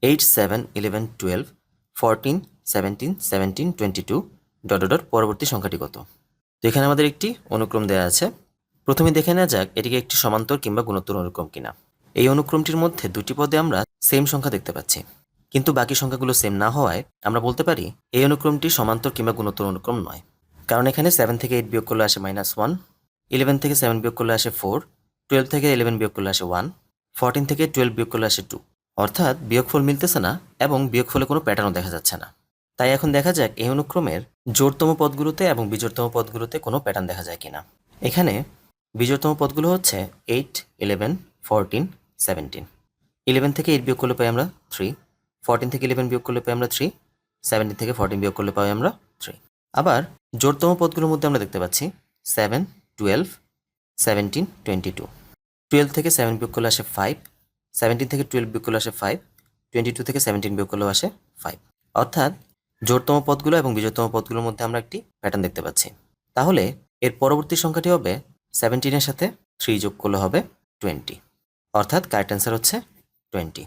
8, 7, 11, 12, 14, 17, 17, 22 dot dot dot পরবর্তী সংখ্যাটি কত? তো এখানে আমাদের একটি অনুক্রম দেওয়া আছে। প্রথমে দেখে নেওয়া যাক এটিকে একটি সমান্তর কিংবা গুণোত্তর অনুক্রম কিনা। এই অনুক্রমটির মধ্যে দুটি পদে আমরা সেম সংখ্যা দেখতে পাচ্ছি, কিন্তু বাকি সংখ্যাগুলো সেম না হওয়ায় আমরা বলতে পারি এই অনুক্রমটি সমান্তর কিংবা গুণোত্তর অনুক্রম নয়। কারণ এখানে 7 থেকে 8 বিয়োগ করলে আসে -1, 11 থেকে 7 বিয়োগ করলে আসে 4, 12 থেকে 11 বিয়োগ করলে আসে 1, 14 থেকে 12 বিয়োগ করলে আসে 2। অর্থাৎ বিয়োগফল মিলতেছে না এবং বিয়োগফলে কোনো প্যাটার্নও দেখা যাচ্ছে না। তাই এখন দেখা যাক এই অনুক্রমের জোড়তম পদগুলোতে এবং বিজোড়তম পদগুলোতে কোনো প্যাটার্ন দেখা যায় কিনা। এখানে বিজোড়তম পদগুলো হচ্ছে 8, 11, 14, 17। 11 থেকে 8 বিয়োগ করলে পাই আমরা 3, 14 থেকে 11 বিয়োগ করলে পাই আমরা 3, 17 থেকে 14 বিয়োগ করলে পাই আমরা 3। আবার জোড়তম পদগুলোর মধ্যে আমরা দেখতে পাচ্ছি 7, 12, 17, 22। 12 থেকে 7 বিয়োগ করলে আসে 5, 17 থেকে 12 বিয়োগ করলে আসে 5, 22 থেকে 17 বিয়োগ করলেও আসে 5। অর্থাৎ জোড়তম পদগুলো এবং বিজোড়তম পদগুলোর মধ্যে আমরা একটি প্যাটার্ন দেখতে পাচ্ছি। তাহলে এর পরবর্তী সংখ্যাটি হবে 17 এর সাথে 3 যোগ করলে হবে 20। অর্থাৎ কারেক্ট অ্যান্সার হচ্ছে 20।